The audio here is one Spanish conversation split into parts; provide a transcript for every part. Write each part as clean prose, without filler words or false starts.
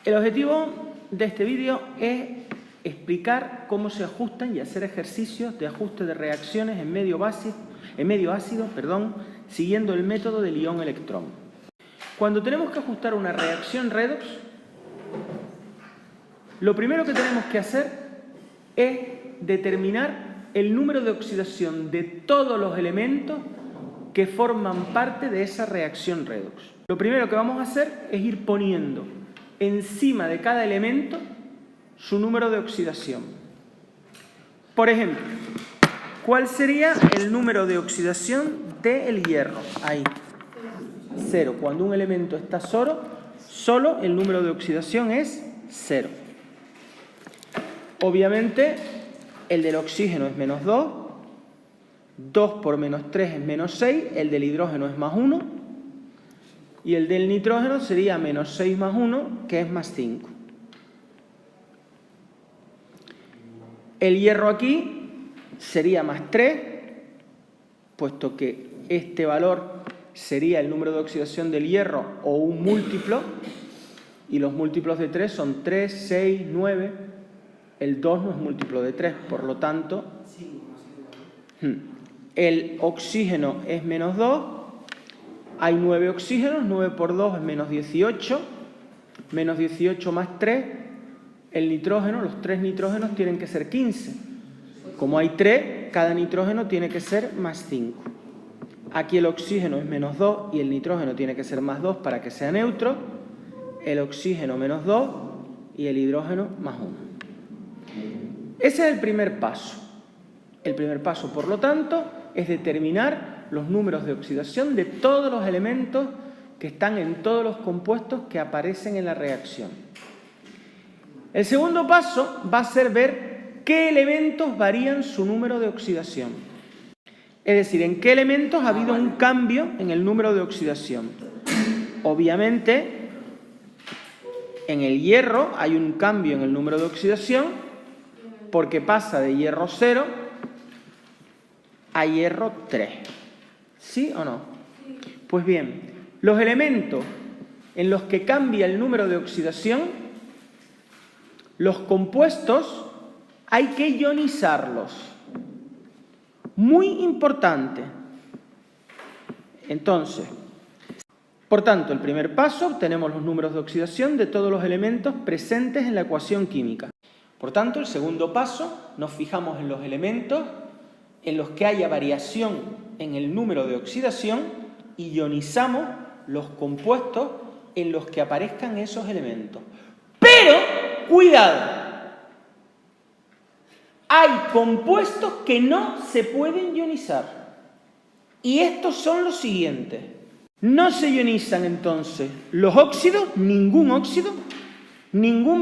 El objetivo de este vídeo es explicar cómo se ajustan y hacer ejercicios de ajuste de reacciones en medio ácido, siguiendo el método del ión-electrón. Cuando tenemos que ajustar una reacción redox, lo primero que tenemos que hacer es determinar el número de oxidación de todos los elementos que forman parte de esa reacción redox. Lo primero que vamos a hacer es ir poniendo encima de cada elemento su número de oxidación. Por ejemplo, ¿cuál sería el número de oxidación del hierro? Ahí, 0. Cuando un elemento está solo el número de oxidación es 0. Obviamente, el del oxígeno es menos 2, 2 por menos 3 es menos 6, el del hidrógeno es más 1, y el del nitrógeno sería menos 6 más 1, que es más 5. El hierro aquí sería más 3, puesto que este valor sería el número de oxidación del hierro o un múltiplo, y los múltiplos de 3 son 3, 6, 9. El 2 no es múltiplo de 3, por lo tanto, el oxígeno es menos 2, hay 9 oxígenos, 9 por 2 es menos 18, menos 18 más 3, el nitrógeno, los 3 nitrógenos tienen que ser 15. Como hay 3, cada nitrógeno tiene que ser más 5. Aquí el oxígeno es menos 2 y el nitrógeno tiene que ser más 2 para que sea neutro, el oxígeno menos 2 y el hidrógeno más 1. Ese es el primer paso. El primer paso, por lo tanto, es determinar los números de oxidación de todos los elementos que están en todos los compuestos que aparecen en la reacción. El segundo paso va a ser ver qué elementos varían su número de oxidación. Es decir, en qué elementos ha habido un cambio en el número de oxidación. Obviamente, en el hierro hay un cambio en el número de oxidación porque pasa de hierro 0 a hierro 3. ¿Sí o no? Sí. Pues bien, los elementos en los que cambia el número de oxidación, los compuestos, hay que ionizarlos. Muy importante. Entonces, por tanto, el primer paso, obtenemos los números de oxidación de todos los elementos presentes en la ecuación química. Por tanto, el segundo paso, nos fijamos en los elementos en los que haya variación en el número de oxidación y ionizamos los compuestos en los que aparezcan esos elementos. Pero, cuidado, hay compuestos que no se pueden ionizar. Y estos son los siguientes. No se ionizan entonces los óxidos, ningún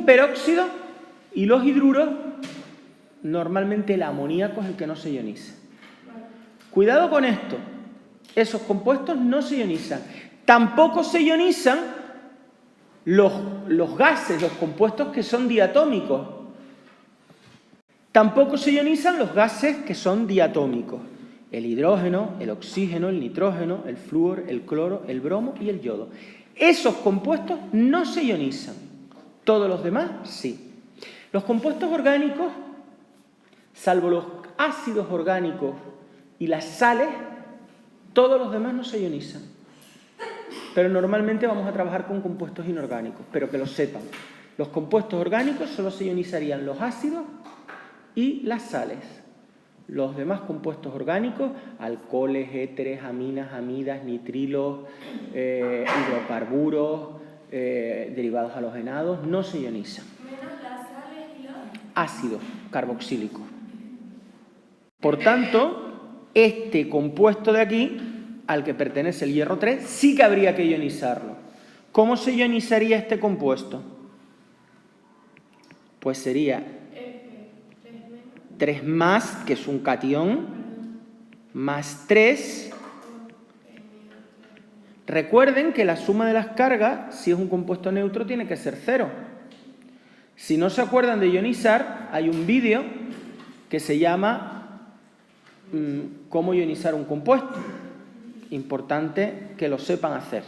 peróxido, y los hidruros, normalmente el amoníaco es el que no se ioniza. Cuidado con esto, esos compuestos no se ionizan. Tampoco se ionizan los gases, los compuestos que son diatómicos. Tampoco se ionizan los gases que son diatómicos. El hidrógeno, el oxígeno, el nitrógeno, el flúor, el cloro, el bromo y el yodo. Esos compuestos no se ionizan. Todos los demás, sí. Los compuestos orgánicos, salvo los ácidos orgánicos y las sales, todos los demás no se ionizan. Pero normalmente vamos a trabajar con compuestos inorgánicos, pero que lo sepan. Los compuestos orgánicos solo se ionizarían los ácidos y las sales. Los demás compuestos orgánicos, alcoholes, éteres, aminas, amidas, nitrilos, hidrocarburos, derivados halogenados, no se ionizan. Ácido carboxílico. Por tanto, este compuesto de aquí, al que pertenece el hierro 3, sí que habría que ionizarlo. ¿Cómo se ionizaría este compuesto? Pues sería 3 más, que es un catión, más 3. Recuerden que la suma de las cargas, si es un compuesto neutro, tiene que ser 0. Si no se acuerdan de ionizar, hay un vídeo que se llama ¿Cómo ionizar un compuesto? Importante que lo sepan hacer.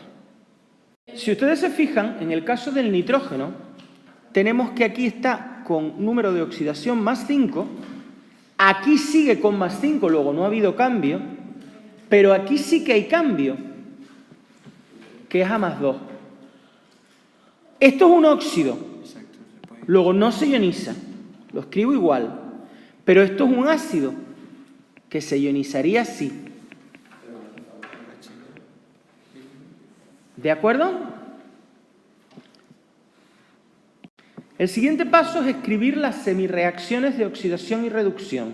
Si ustedes se fijan, en el caso del nitrógeno, tenemos que aquí está con número de oxidación más 5, aquí sigue con más 5, luego no ha habido cambio, pero aquí sí que hay cambio, que es A más 2. Esto es un óxido, luego no se ioniza, lo escribo igual, pero esto es un ácido, que se ionizaría así. ¿De acuerdo? El siguiente paso es escribir las semirreacciones de oxidación y reducción.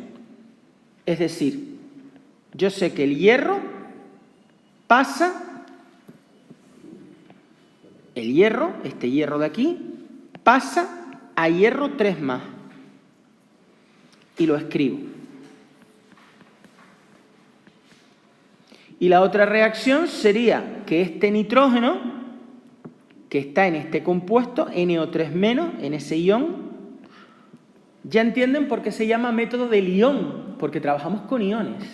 Es decir, yo sé que el hierro pasa, este hierro de aquí, pasa a hierro 3 más. Y lo escribo. Y la otra reacción sería que este nitrógeno, que está en este compuesto, NO3-, en ese ion, ya entienden por qué se llama método del ion, porque trabajamos con iones.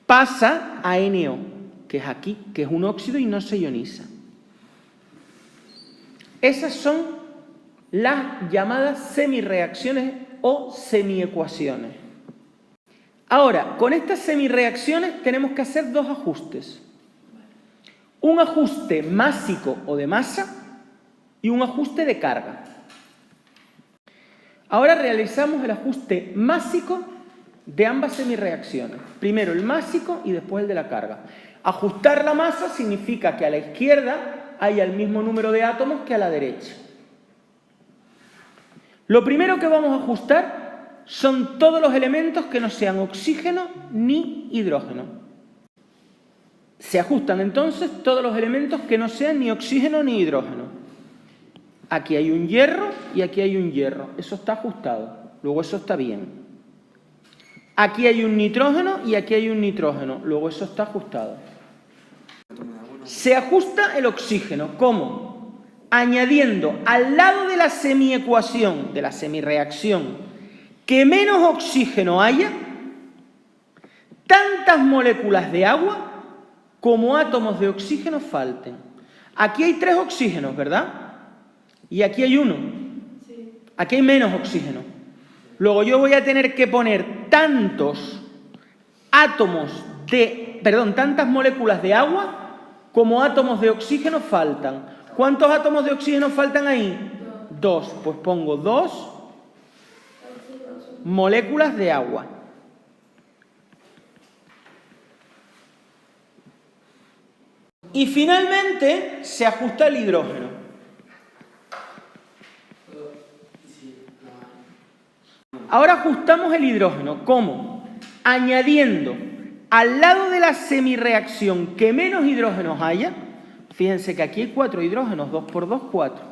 Pasa a NO, que es aquí, que es un óxido y no se ioniza. Esas son las llamadas semirreacciones o semiecuaciones. Ahora, con estas semirreacciones tenemos que hacer dos ajustes. Un ajuste másico o de masa y un ajuste de carga. Ahora realizamos el ajuste másico de ambas semirreacciones. Primero el másico y después el de la carga. Ajustar la masa significa que a la izquierda haya el mismo número de átomos que a la derecha. Lo primero que vamos a ajustar son todos los elementos que no sean oxígeno ni hidrógeno. Se ajustan entonces todos los elementos que no sean ni oxígeno ni hidrógeno. Aquí hay un hierro y aquí hay un hierro. Eso está ajustado. Luego eso está bien. Aquí hay un nitrógeno y aquí hay un nitrógeno. Luego eso está ajustado. Se ajusta el oxígeno. ¿Cómo? Añadiendo al lado de la semiecuación, de la semirreacción, que menos oxígeno haya, tantas moléculas de agua como átomos de oxígeno falten. Aquí hay 3 oxígenos, ¿verdad? Y aquí hay 1. Sí. Aquí hay menos oxígeno. Luego yo voy a tener que poner tantas moléculas de agua como átomos de oxígeno faltan. ¿Cuántos átomos de oxígeno faltan ahí? 2. Pues pongo 2 moléculas de agua. Y finalmente se ajusta el hidrógeno. Ahora ajustamos el hidrógeno. ¿Cómo? Añadiendo al lado de la semirreacción que menos hidrógenos haya. Fíjense que aquí hay 4 hidrógenos, 2 por 2, 4.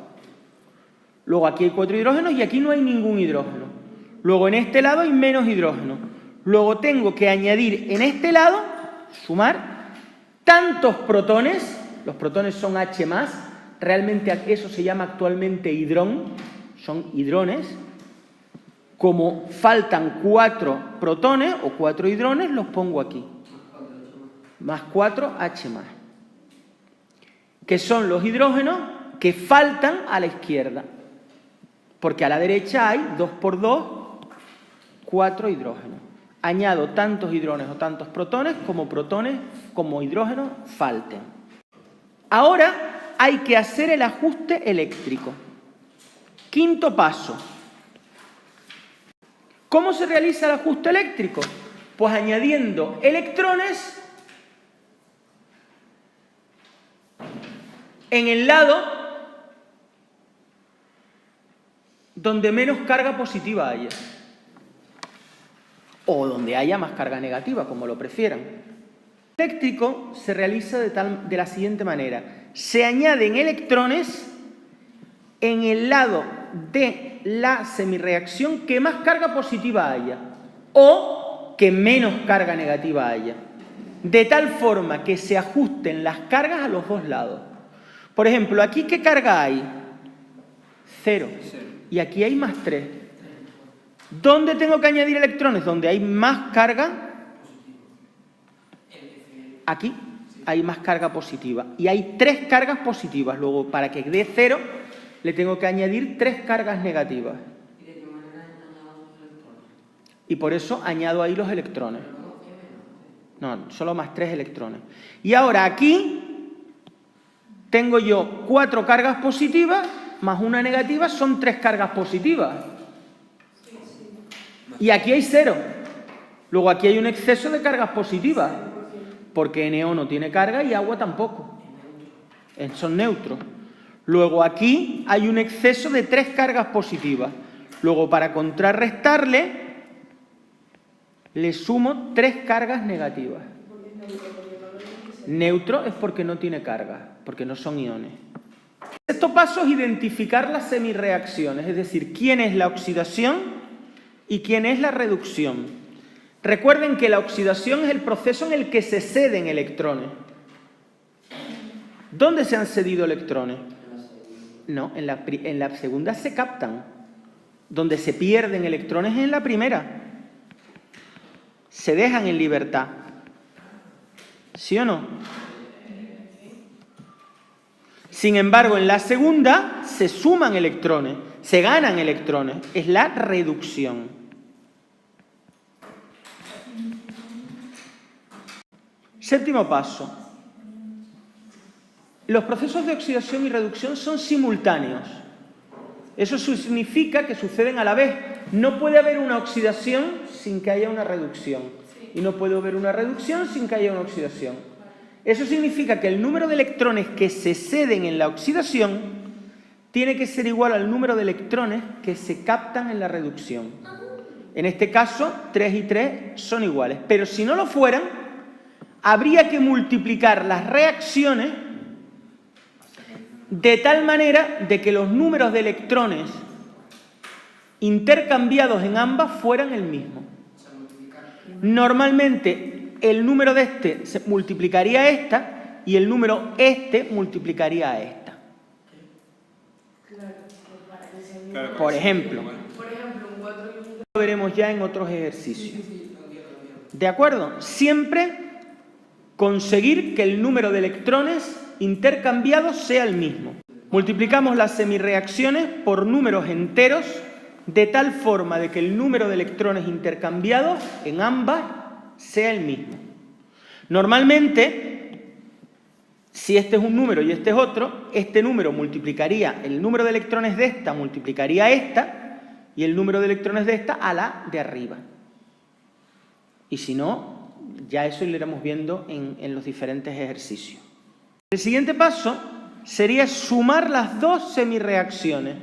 Luego aquí hay 4 hidrógenos y aquí no hay ningún hidrógeno. Luego en este lado hay menos hidrógeno. Luego tengo que añadir en este lado, sumar, tantos protones, los protones son H+, realmente eso se llama actualmente hidrón, son hidrones. Como faltan 4 protones o 4 hidrones, los pongo aquí. Más 4 H+, que son los hidrógenos que faltan a la izquierda. Porque a la derecha hay 2 por 2, 4 hidrógenos. Añado tantos hidrones o tantos protones como hidrógenos falten. Ahora hay que hacer el ajuste eléctrico. Quinto paso. ¿Cómo se realiza el ajuste eléctrico? Pues añadiendo electrones en el lado donde menos carga positiva haya. O donde haya más carga negativa, como lo prefieran. El eléctrico se realiza de la siguiente manera. Se añaden electrones en el lado de la semirreacción que más carga positiva haya o que menos carga negativa haya. De tal forma que se ajusten las cargas a los dos lados. Por ejemplo, aquí ¿qué carga hay? 0. Y aquí hay más 3. ¿Dónde tengo que añadir electrones? Donde hay más carga. Aquí hay más carga positiva. Y hay 3 cargas positivas. Luego, para que dé 0, le tengo que añadir 3 cargas negativas. ¿Y de qué manera añado los electrones? Y por eso añado ahí los electrones. No, solo más 3 electrones. Y ahora aquí tengo yo 4 cargas positivas más una negativa, son 3 cargas positivas. Y aquí hay 0. Luego aquí hay un exceso de cargas positivas. Porque NO no tiene carga y agua tampoco. Son neutros. Luego aquí hay un exceso de 3 cargas positivas. Luego para contrarrestarle, le sumo 3 cargas negativas. Neutro es porque no tiene carga, porque no son iones. Estos pasos es identificar las semirreacciones, es decir, quién es la oxidación y quién es la reducción. Recuerden que la oxidación es el proceso en el que se ceden electrones. ¿Dónde se han cedido electrones? No, en la segunda se captan. Donde se pierden electrones es en la primera. Se dejan en libertad. ¿Sí o no? Sin embargo, en la segunda se suman electrones, se ganan electrones. Es la reducción. Séptimo paso. Los procesos de oxidación y reducción son simultáneos. Eso significa que suceden a la vez. No puede haber una oxidación sin que haya una reducción. Y no puede haber una reducción sin que haya una oxidación. Eso significa que el número de electrones que se ceden en la oxidación tiene que ser igual al número de electrones que se captan en la reducción. En este caso, 3 y 3 son iguales. Pero si no lo fueran, habría que multiplicar las reacciones de tal manera de que los números de electrones intercambiados en ambas fueran el mismo. Normalmente el número de este se multiplicaría a esta y el número este multiplicaría a esta. Por ejemplo, lo veremos ya en otros ejercicios. ¿De acuerdo? Siempre conseguir que el número de electrones intercambiados sea el mismo. Multiplicamos las semirreacciones por números enteros de tal forma de que el número de electrones intercambiados en ambas sea el mismo. Normalmente, si este es un número y este es otro, este número multiplicaría el número de electrones de esta, multiplicaría a esta, y el número de electrones de esta a la de arriba. Y si no, ya eso lo iremos viendo en los diferentes ejercicios. El siguiente paso sería sumar las dos semirreacciones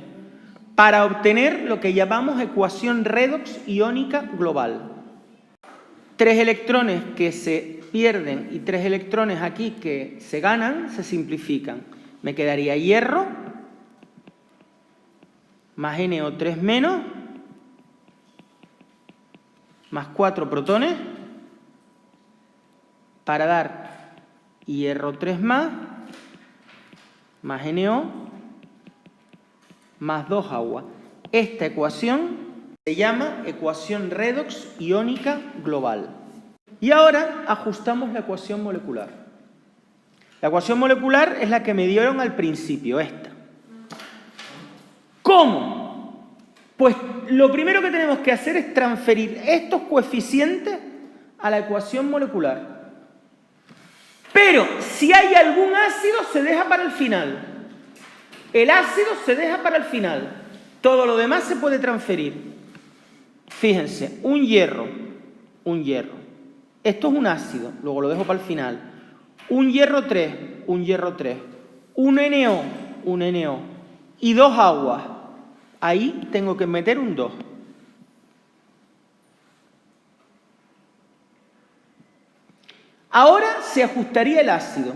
para obtener lo que llamamos ecuación redox iónica global. 3 electrones que se pierden y 3 electrones aquí que se ganan se simplifican. Me quedaría hierro más NO3 menos más 4 protones para dar hierro 3 más NO más 2 agua. Esta ecuación se llama ecuación redox iónica global. Y ahora ajustamos la ecuación molecular. La ecuación molecular es la que me dieron al principio, esta. ¿Cómo? Pues lo primero que tenemos que hacer es transferir estos coeficientes a la ecuación molecular. Pero si hay algún ácido, se deja para el final. El ácido se deja para el final. Todo lo demás se puede transferir. Fíjense, un hierro. Esto es un ácido, luego lo dejo para el final. Un hierro 3. Un NO. Y 2 aguas. Ahí tengo que meter un 2. Ahora se ajustaría el ácido.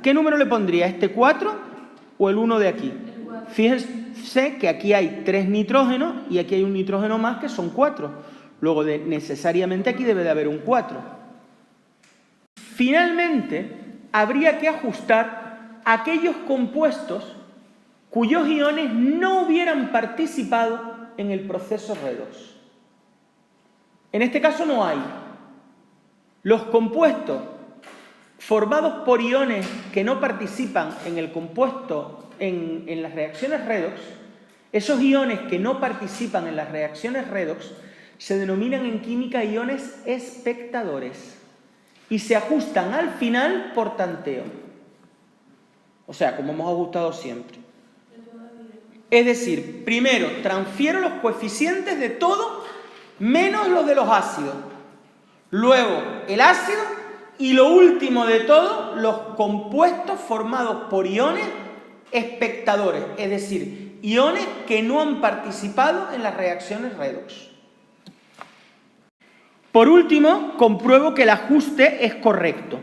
¿Qué número le pondría? ¿Este 4 o el 1 de aquí? Fíjense que aquí hay 3 nitrógenos y aquí hay un nitrógeno más que son 4. Luego, necesariamente aquí debe de haber un 4. Finalmente, habría que ajustar aquellos compuestos cuyos iones no hubieran participado en el proceso redox. En este caso no hay. Los compuestos formados por iones que no participan en el compuesto, en las reacciones redox, esos iones que no participan en las reacciones redox se denominan en química iones espectadores y se ajustan al final por tanteo. O sea, como hemos ajustado siempre. Es decir, primero transfiero los coeficientes de todo menos los de los ácidos. Luego el ácido y lo último de todo, los compuestos formados por iones espectadores. Es decir, iones que no han participado en las reacciones redox. Por último, compruebo que el ajuste es correcto.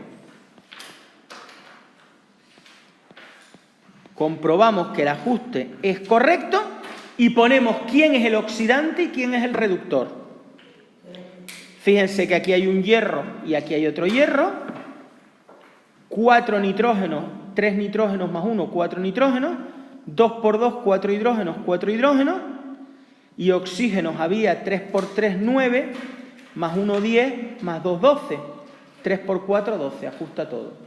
Comprobamos que el ajuste es correcto y ponemos quién es el oxidante y quién es el reductor. Fíjense que aquí hay un hierro y aquí hay otro hierro. 4 nitrógenos, 3 nitrógenos más 1, 4 nitrógenos. 2 por 2, 4 hidrógenos, 4 hidrógenos. Y oxígenos había 3 por 3, 9, más 1, 10, más 2, 12. 3 por 4, 12, ajusta todo.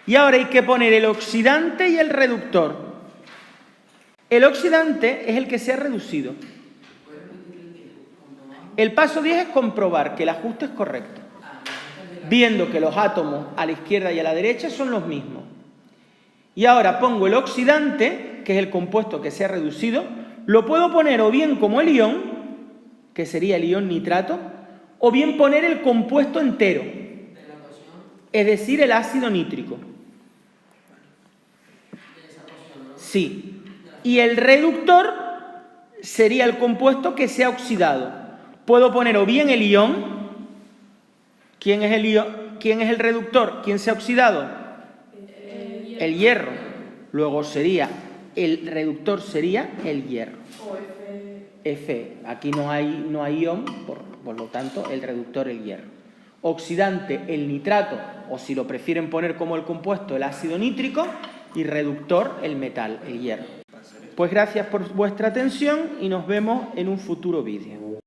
Y ahora hay que poner el oxidante y el reductor. El oxidante es el que se ha reducido. El paso 10 es comprobar que el ajuste es correcto, viendo que los átomos a la izquierda y a la derecha son los mismos. Y ahora pongo el oxidante, que es el compuesto que se ha reducido, lo puedo poner o bien como el ion, que sería el ion nitrato, o bien poner el compuesto entero, es decir, el ácido nítrico. Sí. Y el reductor sería el compuesto que se ha oxidado. Puedo poner o bien el ion. ¿Quién es el ion? ¿Quién es el reductor? ¿Quién se ha oxidado? El hierro. Luego sería, el reductor sería el hierro. O Fe. Aquí no hay ion, por lo tanto, el reductor el hierro. Oxidante el nitrato, o si lo prefieren poner como el compuesto, el ácido nítrico, y reductor el metal, el hierro. Pues gracias por vuestra atención y nos vemos en un futuro vídeo.